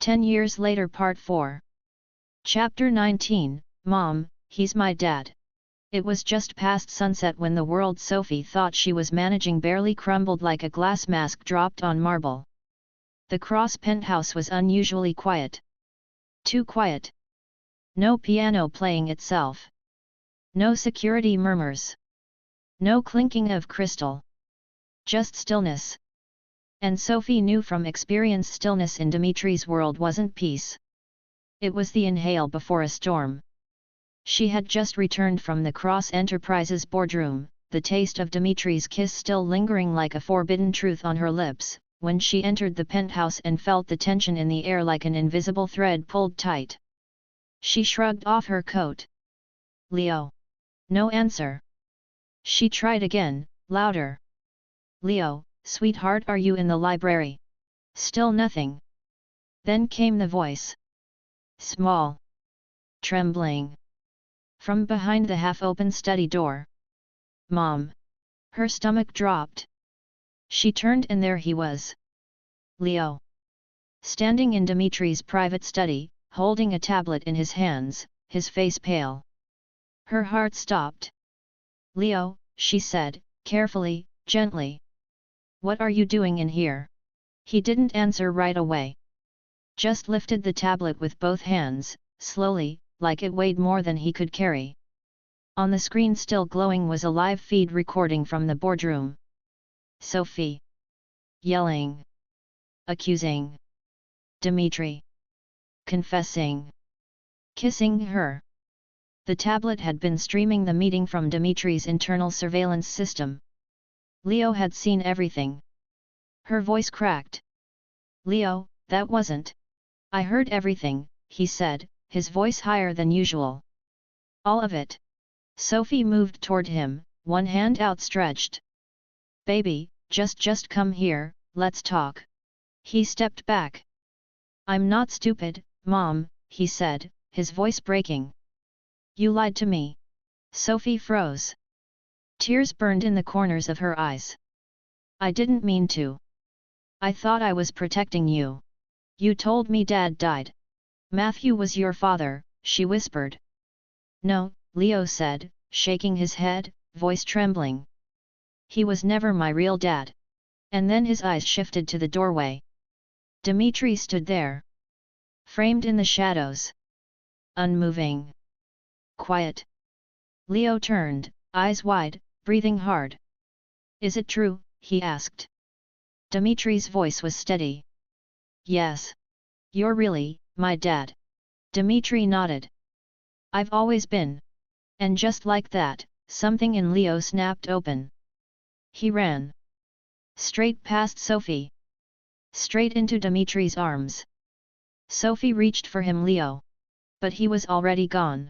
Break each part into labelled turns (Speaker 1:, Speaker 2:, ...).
Speaker 1: 10 Years Later Part 4. Chapter 19, Mom, He's My Dad. It was just past sunset when the world Sophie thought she was managing barely crumbled like a glass mask dropped on marble. The Cross penthouse was unusually quiet. Too quiet. No piano playing itself. No security murmurs. No clinking of crystal. Just stillness. And Sophie knew from experience stillness in Dimitri's world wasn't peace. It was the inhale before a storm. She had just returned from the Cross Enterprises boardroom, the taste of Dimitri's kiss still lingering like a forbidden truth on her lips, when she entered the penthouse and felt the tension in the air like an invisible thread pulled tight. She shrugged off her coat. Leo. No answer. She tried again, louder. Leo, sweetheart, are you in the library? Still nothing. Then came the voice. Small. Trembling. From behind the half-open study door. Mom. Her stomach dropped. She turned and there he was. Leo. Standing in Dimitri's private study, holding a tablet in his hands, his face pale. Her heart stopped. Leo, she said, carefully, gently. What are you doing in here? He didn't answer right away. Just lifted the tablet with both hands, slowly, like it weighed more than he could carry. On the screen still glowing was a live feed recording from the boardroom. Sophie. Yelling. Accusing. Dimitri. Confessing. Kissing her. The tablet had been streaming the meeting from Dimitri's internal surveillance system. Leo had seen everything. Her voice cracked. Leo, that wasn't. I heard everything, he said, his voice higher than usual. All of it. Sophie moved toward him, one hand outstretched. Baby, just come here, let's talk. He stepped back. I'm not stupid, Mom, he said, his voice breaking. You lied to me. Sophie froze. Tears burned in the corners of her eyes. I didn't mean to. I thought I was protecting you. You told me Dad died. Matthew was your father, she whispered. No, Leo said, shaking his head, voice trembling. He was never my real dad. And then his eyes shifted to the doorway. Dimitri stood there. Framed in the shadows. Unmoving. Quiet. Leo turned, eyes wide, breathing hard. Is it true? He asked. Dimitri's voice was steady. Yes. You're really, my dad. Dimitri nodded. I've always been. And just like that, something in Leo snapped open. He ran. Straight past Sophie. Straight into Dimitri's arms. Sophie reached for him, Leo. But he was already gone.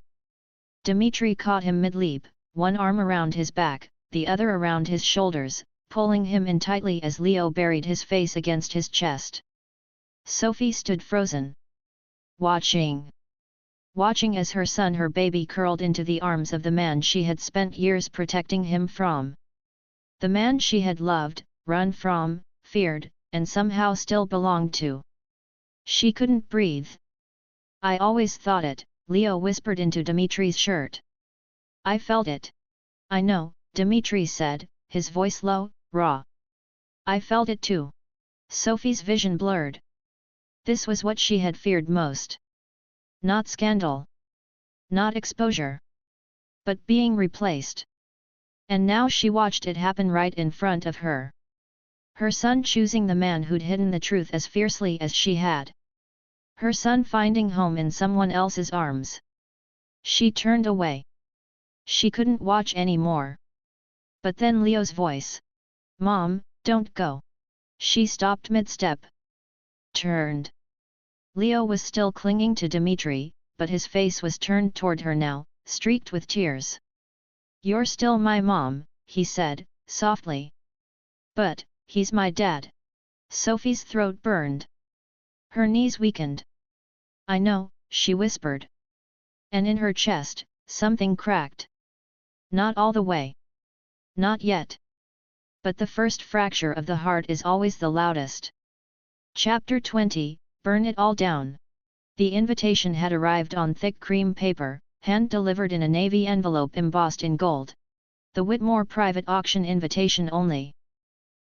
Speaker 1: Dimitri caught him mid-leap, one arm around his back, the other around his shoulders, pulling him in tightly as Leo buried his face against his chest. Sophie stood frozen. Watching. Watching as her son, her baby, curled into the arms of the man she had spent years protecting him from. The man she had loved, run from, feared, and somehow still belonged to. She couldn't breathe. I always thought it, Leo whispered into Dimitri's shirt. I felt it. I know, Dimitri said, his voice low, raw. I felt it too. Sophie's vision blurred. This was what she had feared most. Not scandal. Not exposure. But being replaced. And now she watched it happen right in front of her. Her son choosing the man who'd hidden the truth as fiercely as she had. Her son finding home in someone else's arms. She turned away. She couldn't watch anymore. But then Leo's voice. Mom, don't go. She stopped mid-step. Turned. Leo was still clinging to Dimitri, but his face was turned toward her now, streaked with tears. You're still my mom, he said, softly. But, he's my dad. Sophie's throat burned. Her knees weakened. I know, she whispered. And in her chest, something cracked. Not all the way. Not yet. But the first fracture of the heart is always the loudest. Chapter 20, Burn it all down. The invitation had arrived on thick cream paper, hand-delivered in a navy envelope embossed in gold. The Whitmore private auction invitation only.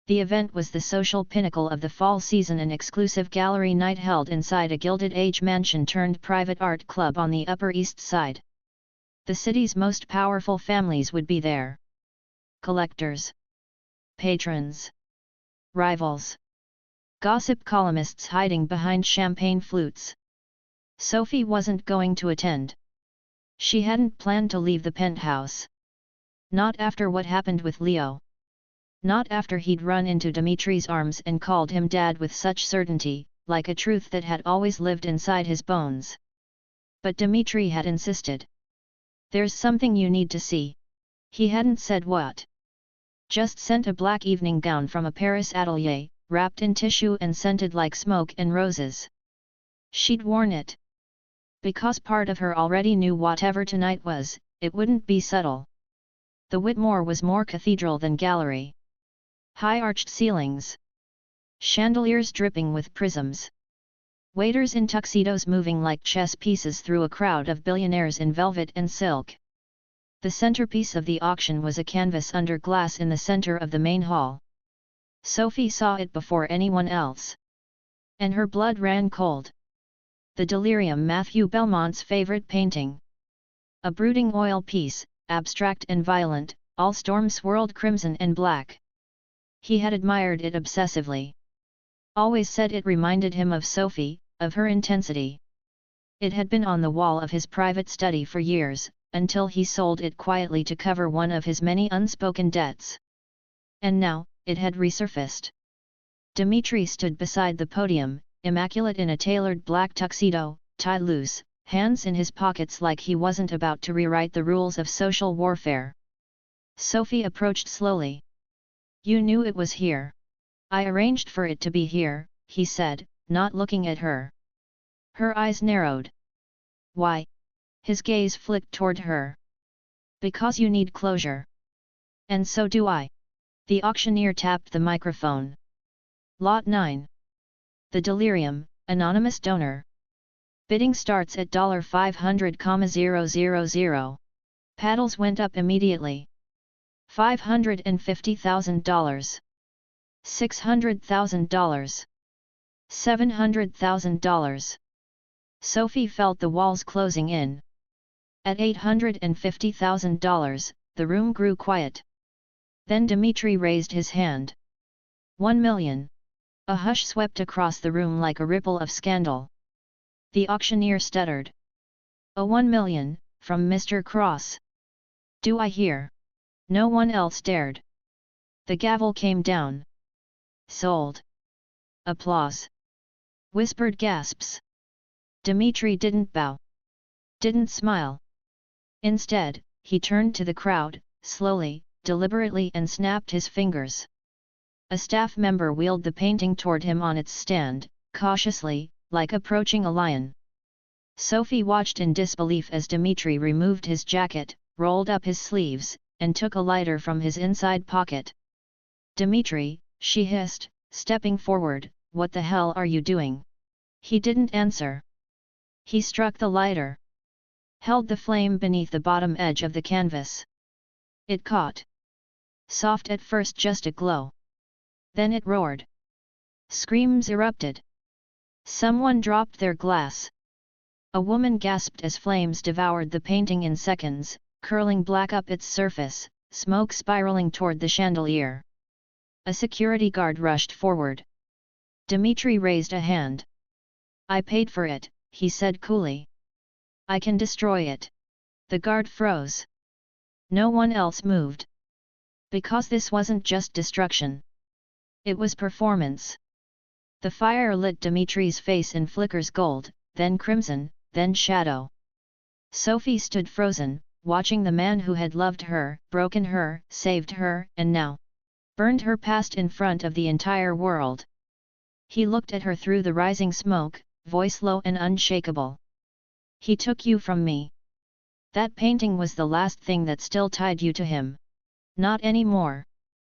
Speaker 1: The event was the social pinnacle of the fall season, an exclusive gallery night held inside a Gilded Age mansion turned private art club on the Upper East Side. The city's most powerful families would be there. Collectors, patrons, rivals, gossip columnists hiding behind champagne flutes. Sophie wasn't going to attend. She hadn't planned to leave the penthouse. Not after what happened with Leo. Not after he'd run into Dimitri's arms and called him dad with such certainty, like a truth that had always lived inside his bones. But Dimitri had insisted. There's something you need to see. He hadn't said what. Just sent a black evening gown from a Paris atelier, wrapped in tissue and scented like smoke and roses. She'd worn it. Because part of her already knew whatever tonight was, it wouldn't be subtle. The Whitmore was more cathedral than gallery. High arched ceilings. Chandeliers dripping with prisms. Waiters in tuxedos moving like chess pieces through a crowd of billionaires in velvet and silk. The centerpiece of the auction was a canvas under glass in the center of the main hall. Sophie saw it before anyone else. And her blood ran cold. The Delirium, Matthew Belmont's favorite painting. A brooding oil piece, abstract and violent, all storm swirled crimson and black. He had admired it obsessively. Always said it reminded him of Sophie, of her intensity. It had been on the wall of his private study for years, until he sold it quietly to cover one of his many unspoken debts. And now, it had resurfaced. Dimitri stood beside the podium, immaculate in a tailored black tuxedo, tie loose, hands in his pockets like he wasn't about to rewrite the rules of social warfare. Sophie approached slowly. You knew it was here. I arranged for it to be here, he said, not looking at her. Her eyes narrowed. Why? His gaze flicked toward her. Because you need closure. And so do I. The auctioneer tapped the microphone. Lot 9. The Delirium, anonymous donor. Bidding starts at $500,000. Paddles went up immediately. $550,000. $600,000. $700,000. Sophie felt the walls closing in. At $850,000, the room grew quiet. Then Dimitri raised his hand. 1 million. A hush swept across the room like a ripple of scandal. The auctioneer stuttered. A 1 million, from Mr. Cross. Do I hear? No one else dared. The gavel came down. Sold. Applause. Whispered gasps. Dimitri didn't bow. Didn't smile. Instead, he turned to the crowd, slowly, deliberately, and snapped his fingers. A staff member wheeled the painting toward him on its stand, cautiously, like approaching a lion. Sophie watched in disbelief as Dimitri removed his jacket, rolled up his sleeves, and took a lighter from his inside pocket. Dimitri, she hissed, stepping forward, what the hell are you doing? He didn't answer. He struck the lighter. Held the flame beneath the bottom edge of the canvas. It caught. Soft at first, just a glow. Then it roared. Screams erupted. Someone dropped their glass. A woman gasped as flames devoured the painting in seconds, curling black up its surface, smoke spiraling toward the chandelier. A security guard rushed forward. Dimitri raised a hand. I paid for it, he said coolly. I can destroy it. The guard froze. No one else moved. Because this wasn't just destruction. It was performance. The fire lit Dimitri's face in flickers, gold, then crimson, then shadow. Sophie stood frozen, watching the man who had loved her, broken her, saved her, and now burned her past in front of the entire world. He looked at her through the rising smoke, voice low and unshakable. He took you from me. That painting was the last thing that still tied you to him. Not anymore.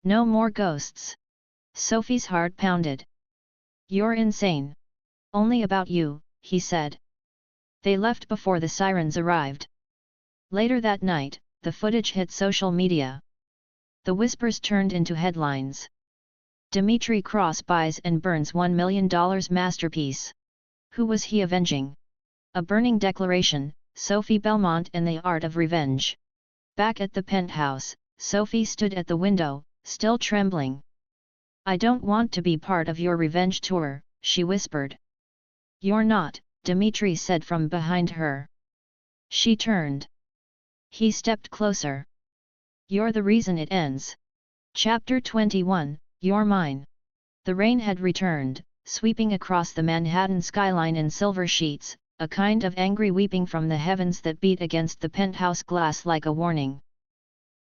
Speaker 1: No more ghosts. Sophie's heart pounded. You're insane. Only about you, he said. They left before the sirens arrived. Later that night, the footage hit social media. The whispers turned into headlines. Dimitri Cross buys and burns $1 million masterpiece. Who was he avenging? A burning declaration, Sophie Belmont and the Art of Revenge. Back at the penthouse, Sophie stood at the window, still trembling. I don't want to be part of your revenge tour, she whispered. You're not, Dimitri said from behind her. She turned. He stepped closer. You're the reason it ends. Chapter 21, You're Mine. The rain had returned, sweeping across the Manhattan skyline in silver sheets, a kind of angry weeping from the heavens that beat against the penthouse glass like a warning.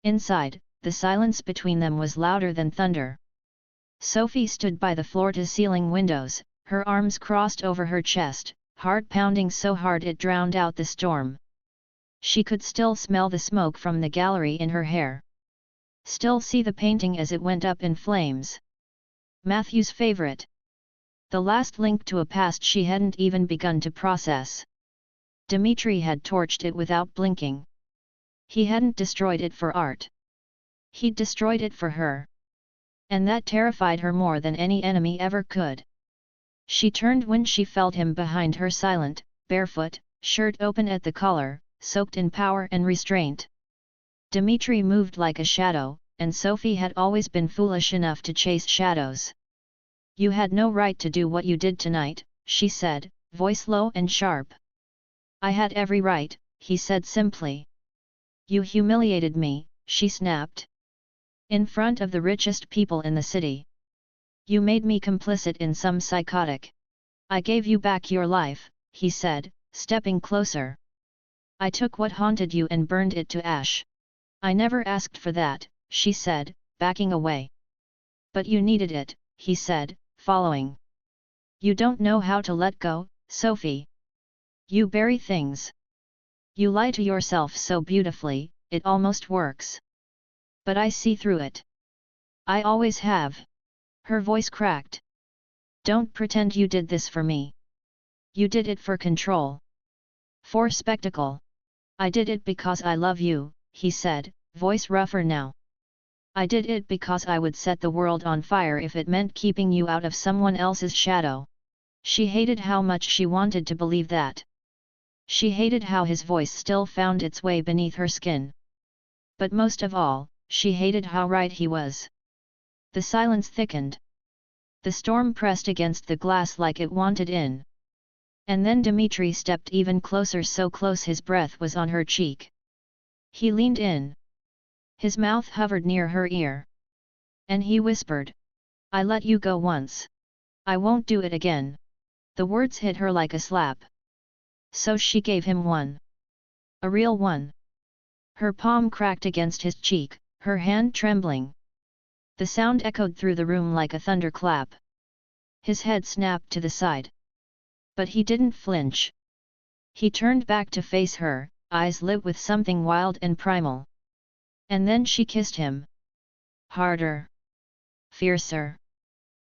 Speaker 1: Inside, the silence between them was louder than thunder. Sophie stood by the floor-to-ceiling windows, her arms crossed over her chest, heart pounding so hard it drowned out the storm. She could still smell the smoke from the gallery in her hair. Still see the painting as it went up in flames. Matthew's favorite. The last link to a past she hadn't even begun to process. Dimitri had torched it without blinking. He hadn't destroyed it for art. He'd destroyed it for her. And that terrified her more than any enemy ever could. She turned when she felt him behind her, silent, barefoot, shirt open at the collar, soaked in power and restraint. Dimitri moved like a shadow, and Sophie had always been foolish enough to chase shadows. You had no right to do what you did tonight, she said, voice low and sharp. I had every right, he said simply. You humiliated me, she snapped. In front of the richest people in the city. You made me complicit in some psychotic. I gave you back your life, he said, stepping closer. I took what haunted you and burned it to ash. I never asked for that, she said, backing away. But you needed it, he said, following. You don't know how to let go, Sophie. You bury things. You lie to yourself so beautifully, it almost works. But I see through it. I always have. Her voice cracked. Don't pretend you did this for me. You did it for control. For spectacle. I did it because I love you, he said, voice rougher now. I did it because I would set the world on fire if it meant keeping you out of someone else's shadow. She hated how much she wanted to believe that. She hated how his voice still found its way beneath her skin. But most of all, she hated how right he was. The silence thickened. The storm pressed against the glass like it wanted in. And then Dimitri stepped even closer, so close his breath was on her cheek. He leaned in. His mouth hovered near her ear. And he whispered. I let you go once. I won't do it again. The words hit her like a slap. So she gave him one. A real one. Her palm cracked against his cheek, her hand trembling. The sound echoed through the room like a thunderclap. His head snapped to the side. But he didn't flinch. He turned back to face her, eyes lit with something wild and primal. And then she kissed him. Harder. Fiercer.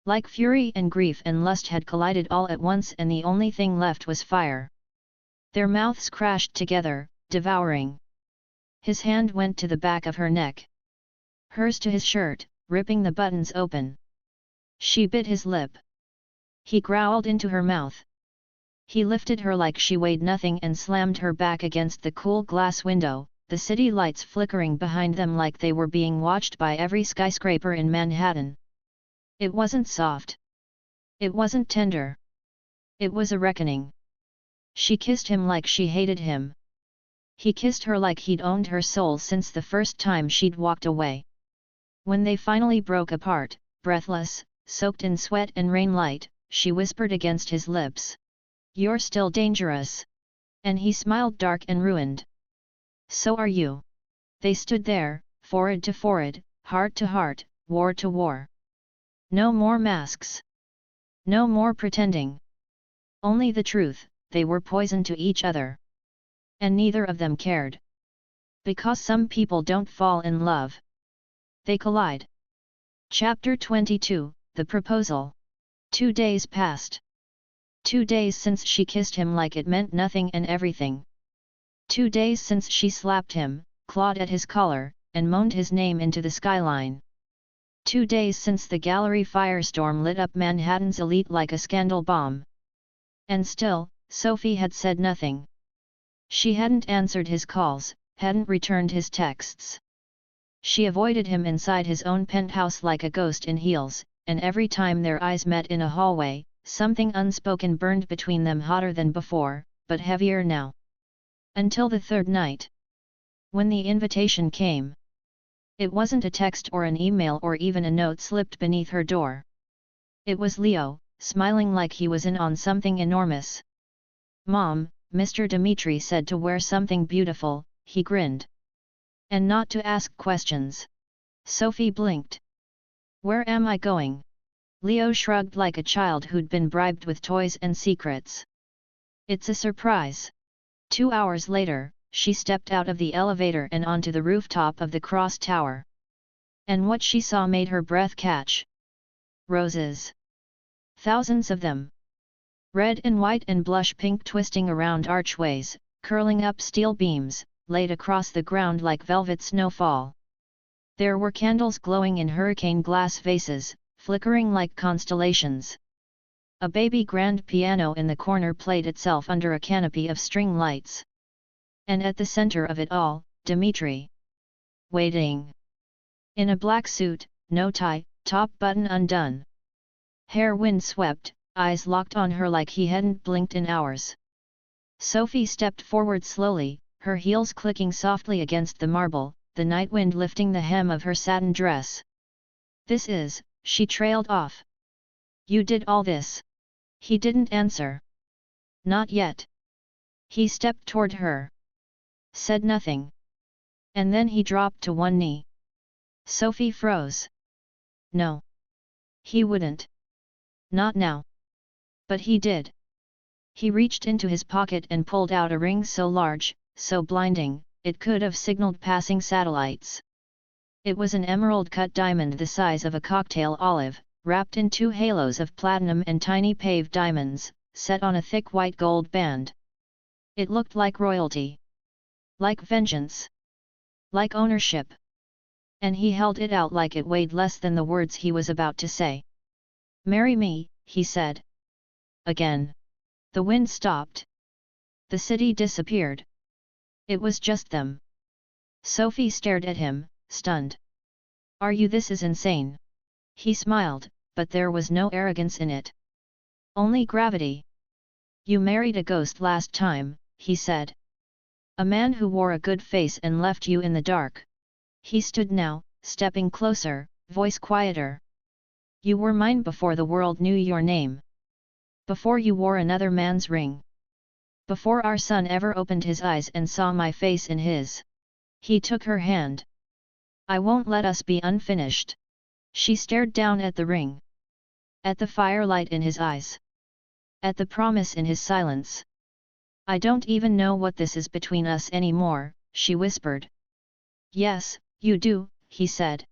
Speaker 1: Like fury and grief and lust had collided all at once, and the only thing left was fire. Their mouths crashed together, devouring. His hand went to the back of her neck. Hers to his shirt, ripping the buttons open. She bit his lip. He growled into her mouth. He lifted her like she weighed nothing and slammed her back against the cool glass window, the city lights flickering behind them like they were being watched by every skyscraper in Manhattan. It wasn't soft. It wasn't tender. It was a reckoning. She kissed him like she hated him. He kissed her like he'd owned her soul since the first time she'd walked away. When they finally broke apart, breathless, soaked in sweat and rainlight, she whispered against his lips. You're still dangerous. And he smiled, dark and ruined. So are you. They stood there, forehead to forehead, heart to heart, war to war. No more masks. No more pretending. Only the truth, they were poison to each other. And neither of them cared. Because some people don't fall in love. They collide. Chapter 22, The Proposal. 2 days passed. 2 days since she kissed him like it meant nothing and everything. 2 days since she slapped him, clawed at his collar, and moaned his name into the skyline. 2 days since the gallery firestorm lit up Manhattan's elite like a scandal bomb. And still, Sophie had said nothing. She hadn't answered his calls, hadn't returned his texts. She avoided him inside his own penthouse like a ghost in heels, and every time their eyes met in a hallway, something unspoken burned between them hotter than before, but heavier now. Until the third night. When the invitation came. It wasn't a text or an email or even a note slipped beneath her door. It was Leo, smiling like he was in on something enormous. "Mom," Mr. Dimitri said, "to wear something beautiful," he grinned. "And not to ask questions." Sophie blinked. "Where am I going?" Leo shrugged like a child who'd been bribed with toys and secrets. "It's a surprise." 2 hours later, she stepped out of the elevator and onto the rooftop of the Cross Tower. And what she saw made her breath catch. Roses. Thousands of them. Red and white and blush pink, twisting around archways, curling up steel beams, laid across the ground like velvet snowfall. There were candles glowing in hurricane glass vases, flickering like constellations. A baby grand piano in the corner played itself under a canopy of string lights. And at the center of it all, Dimitri. Waiting. In a black suit, no tie, top button undone. Hair wind-swept, eyes locked on her like he hadn't blinked in hours. Sophie stepped forward slowly, her heels clicking softly against the marble, the night wind lifting the hem of her satin dress. "This is," she trailed off. "You did all this?" He didn't answer. "Not yet." He stepped toward her. Said nothing. And then he dropped to one knee. Sophie froze. No. He wouldn't. Not now. But he did. He reached into his pocket and pulled out a ring so large, so blinding, it could have signaled passing satellites. It was an emerald-cut diamond the size of a cocktail olive, wrapped in 2 halos of platinum and tiny paved diamonds, set on a thick white gold band. It looked like royalty. Like vengeance. Like ownership. And he held it out like it weighed less than the words he was about to say. "Marry me," he said. Again. The wind stopped. The city disappeared. It was just them. Sophie stared at him, stunned. "Are you? This is insane." He smiled, but there was no arrogance in it. Only gravity. "You married a ghost last time," he said. "A man who wore a good face and left you in the dark." He stood now, stepping closer, voice quieter. "You were mine before the world knew your name. Before you wore another man's ring. Before our son ever opened his eyes and saw my face in his." He took her hand. "I won't let us be unfinished." She stared down at the ring. At the firelight in his eyes. At the promise in his silence. "I don't even know what this is between us anymore," she whispered. "Yes, you do," he said.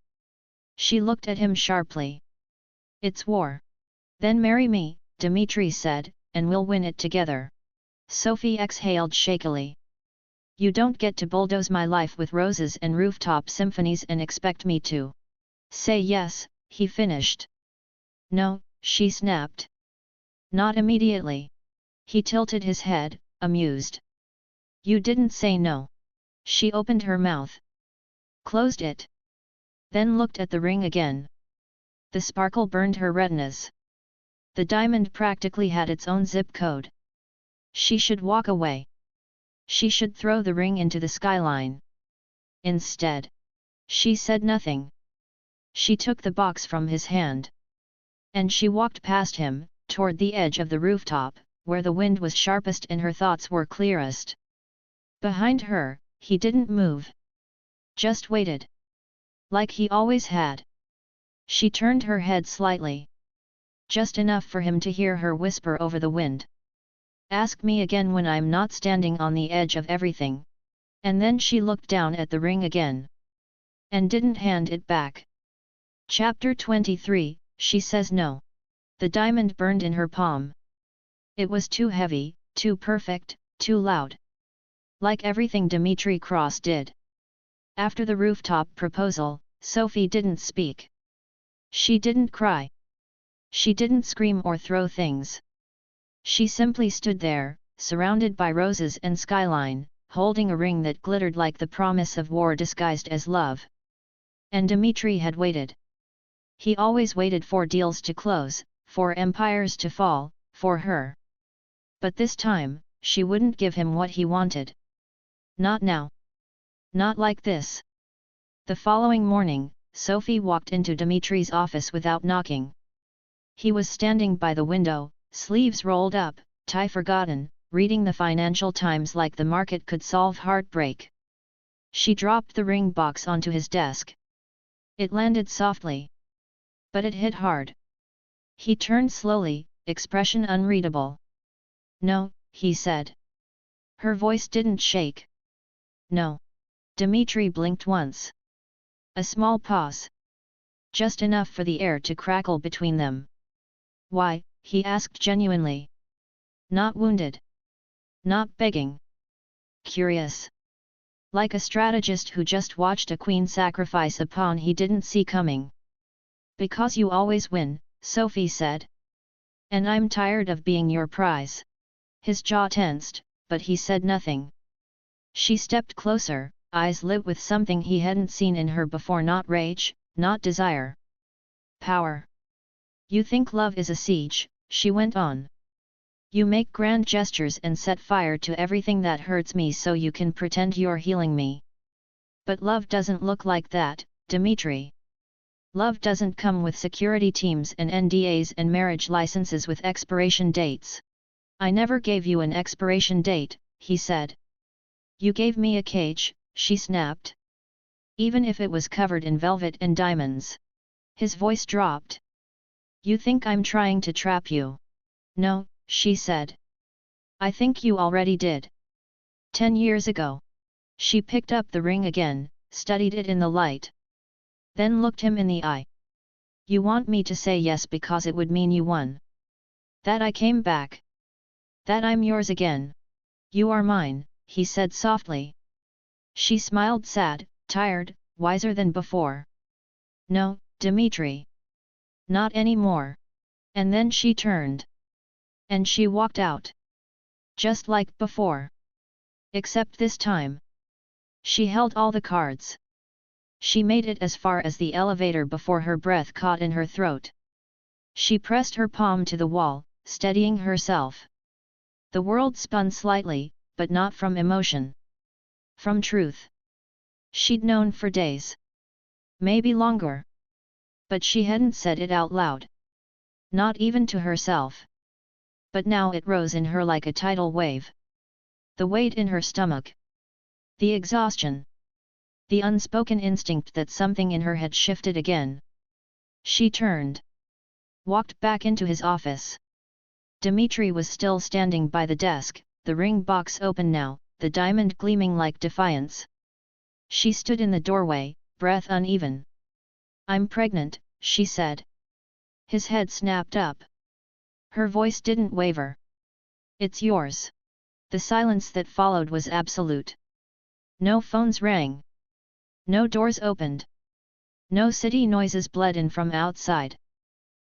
Speaker 1: She looked at him sharply. "It's war." "Then marry me," Dimitri said, "and we'll win it together." Sophie exhaled shakily. "You don't get to bulldoze my life with roses and rooftop symphonies and expect me to say yes," he finished. "No," she snapped. "Not immediately." He tilted his head, amused. "You didn't say no." She opened her mouth. Closed it. Then looked at the ring again. The sparkle burned her retinas. The diamond practically had its own zip code. She should walk away. She should throw the ring into the skyline. Instead, she said nothing. She took the box from his hand. And she walked past him, toward the edge of the rooftop, where the wind was sharpest and her thoughts were clearest. Behind her, he didn't move. Just waited. Like he always had. She turned her head slightly. Just enough for him to hear her whisper over the wind. "Ask me again when I'm not standing on the edge of everything." And then she looked down at the ring again. And didn't hand it back. Chapter 23, She Says No. The diamond burned in her palm. It was too heavy, too perfect, too loud. Like everything Dimitri Cross did. After the rooftop proposal, Sophie didn't speak. She didn't cry. She didn't scream or throw things. She simply stood there, surrounded by roses and skyline, holding a ring that glittered like the promise of war disguised as love. And Dimitri had waited. He always waited for deals to close, for empires to fall, for her. But this time, she wouldn't give him what he wanted. Not now. Not like this. The following morning, Sophie walked into Dimitri's office without knocking. He was standing by the window, sleeves rolled up, tie forgotten, reading the Financial Times like the market could solve heartbreak. She dropped the ring box onto his desk. It landed softly. But it hit hard. He turned slowly, expression unreadable. "No," he said. Her voice didn't shake. "No." Dimitri blinked once. A small pause. Just enough for the air to crackle between them. "Why?" he asked genuinely. Not wounded. Not begging. Curious. Like a strategist who just watched a queen sacrifice a pawn he didn't see coming. "Because you always win," Sophie said. "And I'm tired of being your prize." His jaw tensed, but he said nothing. She stepped closer, eyes lit with something he hadn't seen in her before, not rage, not desire. Power. "You think love is a siege," she went on. "You make grand gestures and set fire to everything that hurts me so you can pretend you're healing me. But love doesn't look like that, Dimitri. Love doesn't come with security teams and NDAs and marriage licenses with expiration dates. I never gave you an expiration date," he said. "You gave me a cage," she snapped. "Even if it was covered in velvet and diamonds." His voice dropped. "You think I'm trying to trap you?" "No," she said. "I think you already did. 10 years ago." She picked up the ring again, studied it in the light. Then looked him in the eye. "You want me to say yes because it would mean you won? That I came back? That I'm yours again? You are mine," he said softly. She smiled, sad, tired, wiser than before. "No, Dimitri. Not anymore." And then she turned. And she walked out. Just like before. Except this time. She held all the cards. She made it as far as the elevator before her breath caught in her throat. She pressed her palm to the wall, steadying herself. The world spun slightly, but not from emotion. From truth. She'd known for days. Maybe longer. But she hadn't said it out loud. Not even to herself. But now it rose in her like a tidal wave. The weight in her stomach. The exhaustion. The unspoken instinct that something in her had shifted again. She turned. Walked back into his office. Dimitri was still standing by the desk, the ring box open now, the diamond gleaming like defiance. She stood in the doorway, breath uneven. "I'm pregnant," she said. His head snapped up. Her voice didn't waver. "It's yours." The silence that followed was absolute. No phones rang. No doors opened. No city noises bled in from outside.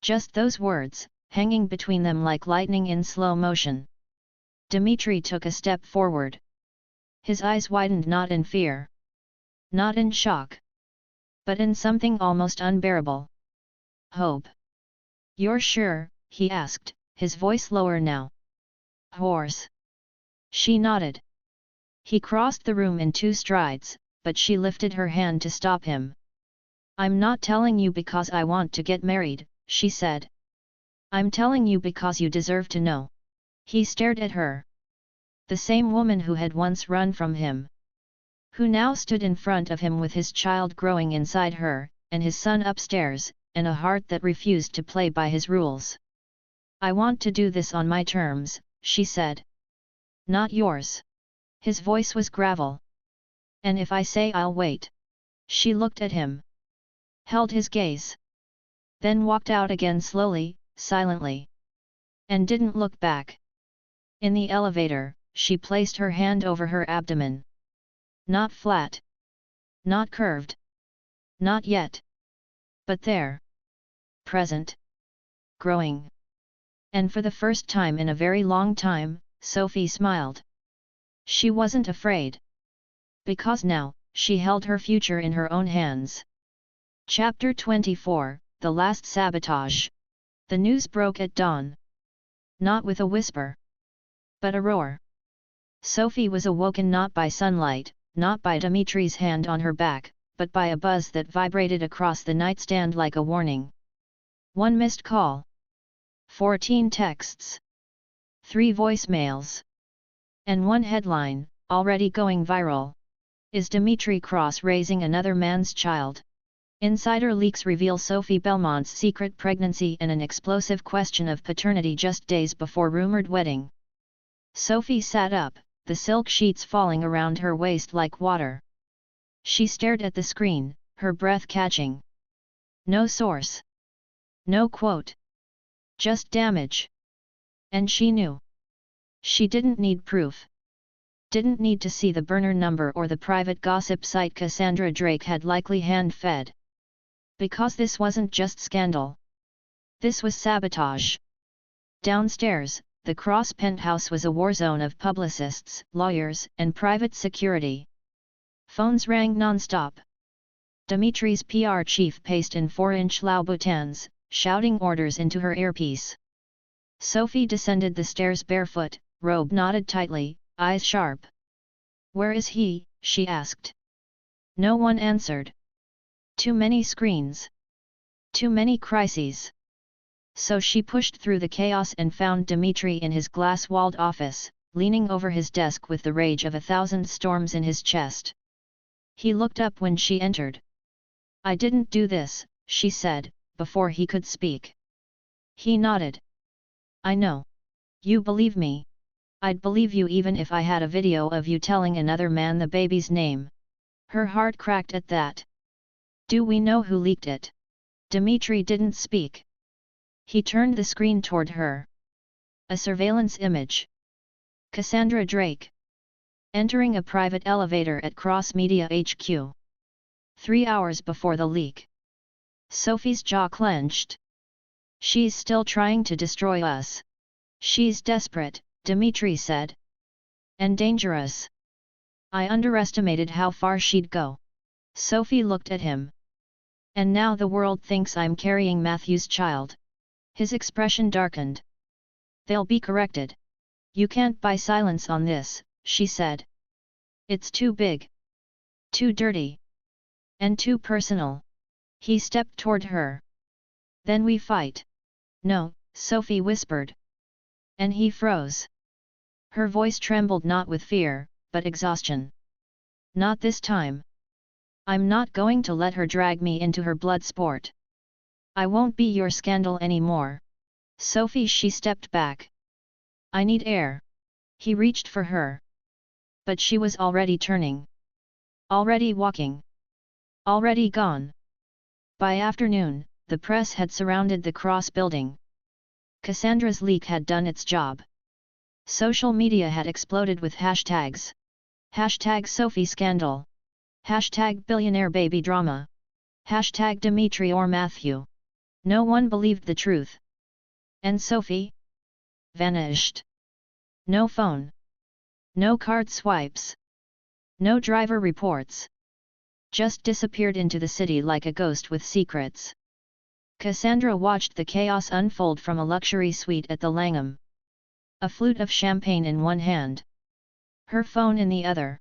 Speaker 1: Just those words, hanging between them like lightning in slow motion. Dimitri took a step forward. His eyes widened, not in fear. Not in shock. But in something almost unbearable. "Hope. You're sure?" he asked, his voice lower now. "Horse." She nodded. He crossed the room in 2 strides, but she lifted her hand to stop him. "I'm not telling you because I want to get married," she said. "I'm telling you because you deserve to know." He stared at her. The same woman who had once run from him. Who now stood in front of him with his child growing inside her, and his son upstairs, and a heart that refused to play by his rules. "I want to do this on my terms," she said. "Not yours." His voice was gravel. "And if I say I'll wait?" She looked at him. Held his gaze. Then walked out again slowly, silently. And didn't look back. In the elevator, she placed her hand over her abdomen. Not flat. Not curved. Not yet. But there. Present. Growing. And for the first time in a very long time, Sophie smiled. She wasn't afraid. Because now, she held her future in her own hands. Chapter 24, The Last Sabotage. The news broke at dawn. Not with a whisper. But a roar. Sophie was awoken not by sunlight, not by Dimitri's hand on her back, but by a buzz that vibrated across the nightstand like a warning. 1 missed call. 14 texts. 3 voicemails. And 1 headline, already going viral. Is Dimitri Cross raising another man's child? Insider leaks reveal Sophie Belmont's secret pregnancy and an explosive question of paternity just days before rumored wedding. Sophie sat up, the silk sheets falling around her waist like water. She stared at the screen, her breath catching. No source. No quote. Just damage. And she knew. She didn't need proof. Didn't need to see the burner number or the private gossip site Cassandra Drake had likely hand-fed. Because this wasn't just scandal. This was sabotage. Downstairs, the Cross penthouse was a war zone of publicists, lawyers, and private security. Phones rang non-stop. Dimitri's PR chief paced in 4-inch Louboutins, shouting orders into her earpiece. Sophie descended the stairs barefoot, robe knotted tightly, eyes sharp. "Where is he?" she asked. No one answered. Too many screens. Too many crises. So she pushed through the chaos and found Dimitri in his glass-walled office, leaning over his desk with the rage of 1,000 storms in his chest. He looked up when she entered. "I didn't do this," she said, before he could speak. He nodded. "I know. You believe me. I'd believe you even if I had a video of you telling another man the baby's name." Her heart cracked at that. "Do we know who leaked it?" Dimitri didn't speak. He turned the screen toward her. A surveillance image. Cassandra Drake. Entering a private elevator at Cross Media HQ. 3 hours before the leak. Sophie's jaw clenched. "She's still trying to destroy us. She's desperate," Dimitri said. "And dangerous. I underestimated how far she'd go." Sophie looked at him. "And now the world thinks I'm carrying Matthew's child." His expression darkened. "They'll be corrected. You can't buy silence on this," she said. "It's too big. Too dirty. And too personal." He stepped toward her. "Then we fight." "No," Sophie whispered. And he froze. Her voice trembled not with fear, but exhaustion. "Not this time. I'm not going to let her drag me into her blood sport. I won't be your scandal anymore." "Sophie," she stepped back. "I need air." He reached for her. But she was already turning. Already walking. Already gone. By afternoon, the press had surrounded the Cross building. Cassandra's leak had done its job. Social media had exploded with hashtags. Hashtag Sophie scandal. Hashtag billionaire baby drama. Hashtag Dimitri or Matthew. No one believed the truth. And Sophie? Vanished. No phone. No card swipes. No driver reports. Just disappeared into the city like a ghost with secrets. Cassandra watched the chaos unfold from a luxury suite at the Langham. A flute of champagne in one hand. Her phone in the other.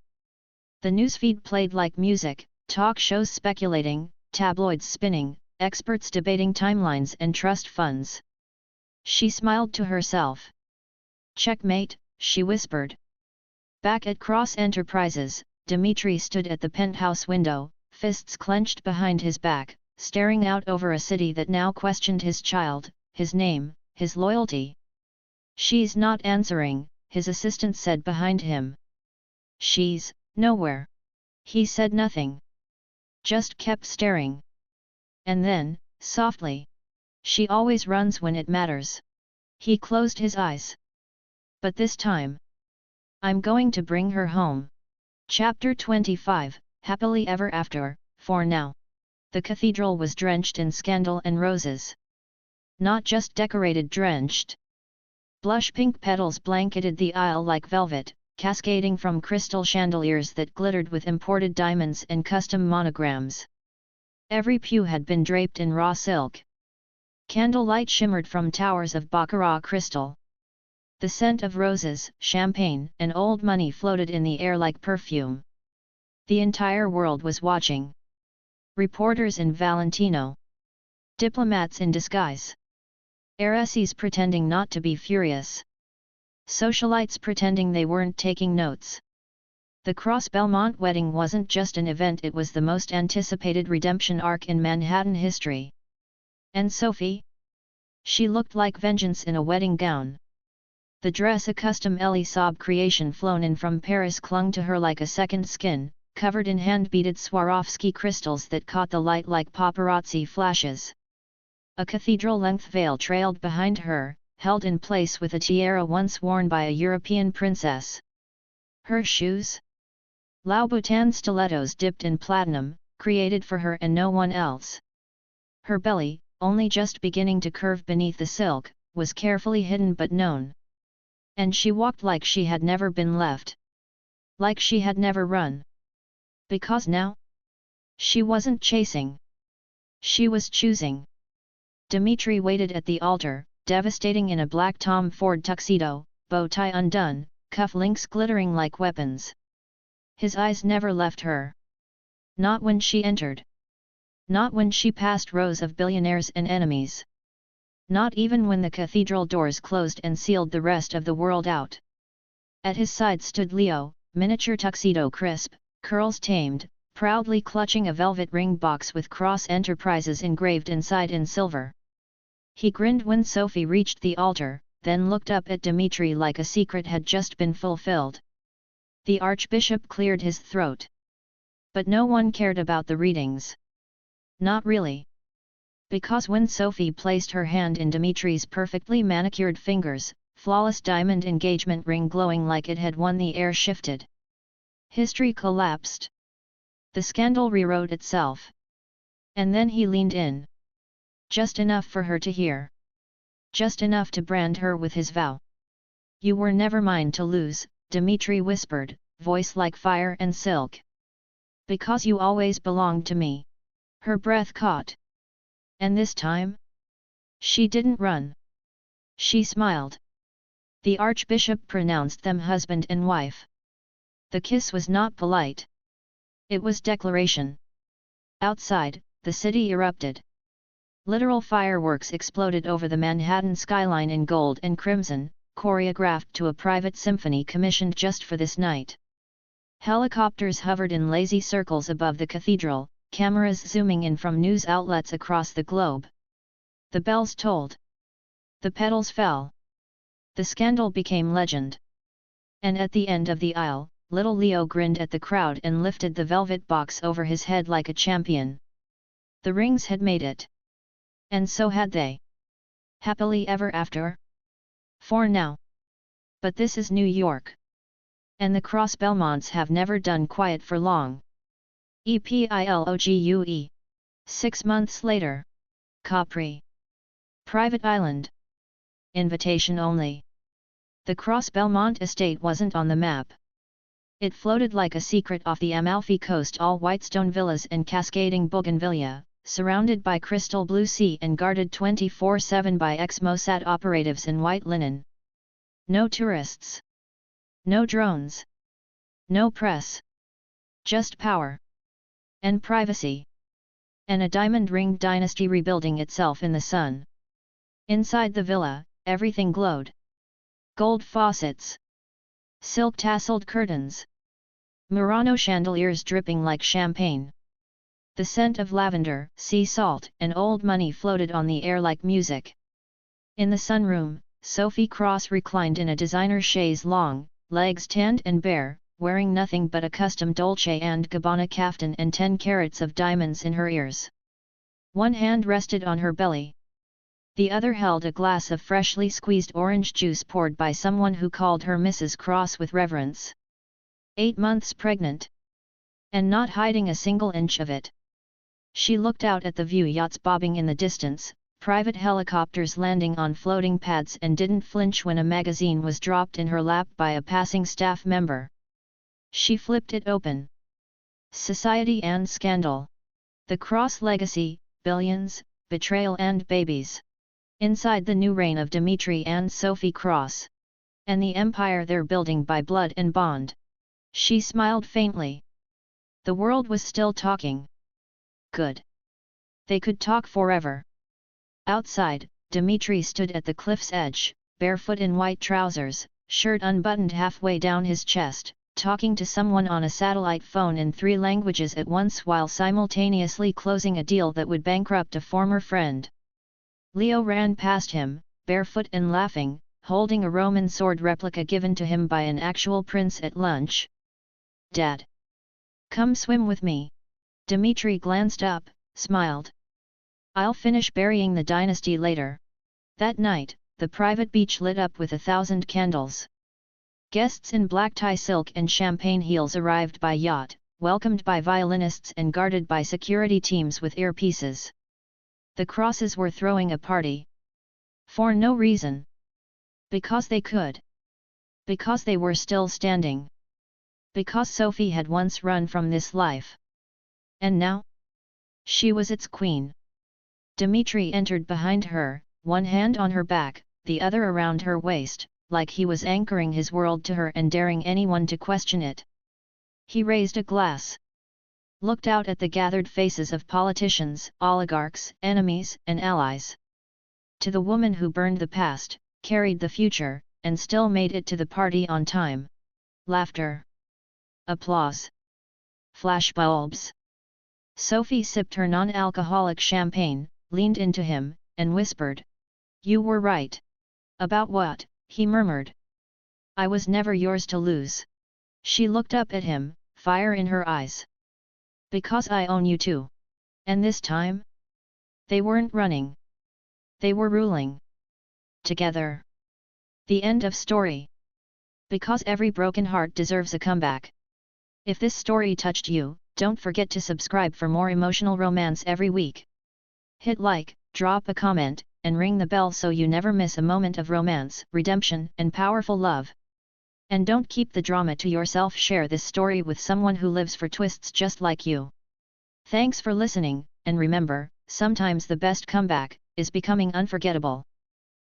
Speaker 1: The newsfeed played like music, talk shows speculating, tabloids spinning, experts debating timelines and trust funds. She smiled to herself. "Checkmate," she whispered. Back at Cross Enterprises, Dimitri stood at the penthouse window, fists clenched behind his back, staring out over a city that now questioned his child, his name, his loyalty. "She's not answering," his assistant said behind him. "She's nowhere." He said nothing. Just kept staring. And then, softly, "She always runs when it matters." He closed his eyes. But this time, I'm going to bring her home. Chapter 25, Happily Ever After. For now, the cathedral was drenched in scandal and roses. Not just decorated, drenched. Blush pink petals blanketed the aisle like velvet, cascading from crystal chandeliers that glittered with imported diamonds and custom monograms. Every pew had been draped in raw silk. Candlelight shimmered from towers of baccarat crystal. The scent of roses, champagne, and old money floated in the air like perfume. The entire world was watching. Reporters in Valentino. Diplomats in disguise. Heiresses pretending not to be furious. Socialites pretending they weren't taking notes. The Cross-Belmont wedding wasn't just an event, it was the most anticipated redemption arc in Manhattan history. And Sophie? She looked like vengeance in a wedding gown. The dress, a custom Elie Saab creation flown in from Paris, clung to her like a second skin, covered in hand-beaded Swarovski crystals that caught the light like paparazzi flashes. A cathedral-length veil trailed behind her, held in place with a tiara once worn by a European princess. Her shoes? Louboutin stilettos dipped in platinum, created for her and no one else. Her belly, only just beginning to curve beneath the silk, was carefully hidden but known. And she walked like she had never been left. Like she had never run. Because now? She wasn't chasing. She was choosing. Dimitri waited at the altar, devastating in a black Tom Ford tuxedo, bow tie undone, cuff links glittering like weapons. His eyes never left her. Not when she entered. Not when she passed rows of billionaires and enemies. Not even when the cathedral doors closed and sealed the rest of the world out. At his side stood Leo, miniature tuxedo crisp, curls tamed, proudly clutching a velvet ring box with Cross Enterprises engraved inside in silver. He grinned when Sophie reached the altar, then looked up at Dimitri like a secret had just been fulfilled. The archbishop cleared his throat. But no one cared about the readings. Not really. Because when Sophie placed her hand in Dimitri's perfectly manicured fingers, flawless diamond engagement ring glowing like it had won, the air shifted. History collapsed. The scandal rewrote itself. And then he leaned in. Just enough for her to hear. Just enough to brand her with his vow. You were never mine to lose, Dimitri whispered, voice like fire and silk. Because you always belonged to me. Her breath caught. And this time? She didn't run. She smiled. The archbishop pronounced them husband and wife. The kiss was not polite. It was declaration. Outside, the city erupted. Literal fireworks exploded over the Manhattan skyline in gold and crimson, choreographed to a private symphony commissioned just for this night. Helicopters hovered in lazy circles above the cathedral, cameras zooming in from news outlets across the globe. The bells tolled. The petals fell. The scandal became legend. And at the end of the aisle, little Leo grinned at the crowd and lifted the velvet box over his head like a champion. The rings had made it. And so had they. Happily ever after? For now. But this is New York. And the Cross-Belmonts have never done quiet for long. EPILOGUE. 6 months later. Capri. Private island. Invitation only. The Cross-Belmont estate wasn't on the map. It floated like a secret off the Amalfi coast, all white stone villas and cascading bougainvillea, surrounded by crystal blue sea and guarded 24/7 by ex-Mossad operatives in white linen. No tourists. No drones. No press. Just power. And privacy. And a diamond-ringed dynasty rebuilding itself in the sun. Inside the villa, everything glowed. Gold faucets. Silk tasseled curtains. Murano chandeliers dripping like champagne. The scent of lavender, sea salt, and old money floated on the air like music. In the sunroom, Sophie Cross reclined in a designer chaise longue, legs tanned and bare, wearing nothing but a custom Dolce & Gabbana caftan and 10 carats of diamonds in her ears. One hand rested on her belly. The other held a glass of freshly squeezed orange juice poured by someone who called her Mrs. Cross with reverence. 8 months pregnant. And not hiding a single inch of it. She looked out at the view yachts bobbing in the distance, private helicopters landing on floating pads, and didn't flinch when a magazine was dropped in her lap by a passing staff member. She flipped it open. Society and Scandal. The Cross Legacy, Billions, Betrayal and Babies. Inside the new reign of Dimitri and Sophie Cross. And the empire they're building by blood and bond. She smiled faintly. The world was still talking. Good. They could talk forever. Outside, Dimitri stood at the cliff's edge, barefoot in white trousers, shirt unbuttoned halfway down his chest, talking to someone on a satellite phone in 3 languages at once while simultaneously closing a deal that would bankrupt a former friend. Leo ran past him, barefoot and laughing, holding a Roman sword replica given to him by an actual prince at lunch. Dad! Come swim with me. Dimitri glanced up, smiled. I'll finish burying the dynasty later. That night, the private beach lit up with 1,000 candles. Guests in black tie silk and champagne heels arrived by yacht, welcomed by violinists and guarded by security teams with earpieces. The Crosses were throwing a party. For no reason. Because they could. Because they were still standing. Because Sophie had once run from this life. And now? She was its queen. Dimitri entered behind her, one hand on her back, the other around her waist, like he was anchoring his world to her and daring anyone to question it. He raised a glass. Looked out at the gathered faces of politicians, oligarchs, enemies, and allies. To the woman who burned the past, carried the future, and still made it to the party on time. Laughter. Applause. Flashbulbs. Sophie sipped her non-alcoholic champagne, leaned into him, and whispered. You were right. About what? He murmured. I was never yours to lose. She looked up at him, fire in her eyes. Because I own you too. And this time? They weren't running. They were ruling. Together. The end of story. Because every broken heart deserves a comeback. If this story touched you, don't forget to subscribe for more emotional romance every week. Hit like, drop a comment, and ring the bell so you never miss a moment of romance, redemption, and powerful love. And don't keep the drama to yourself. Share this story with someone who lives for twists just like you. Thanks for listening, and remember, sometimes the best comeback is becoming unforgettable.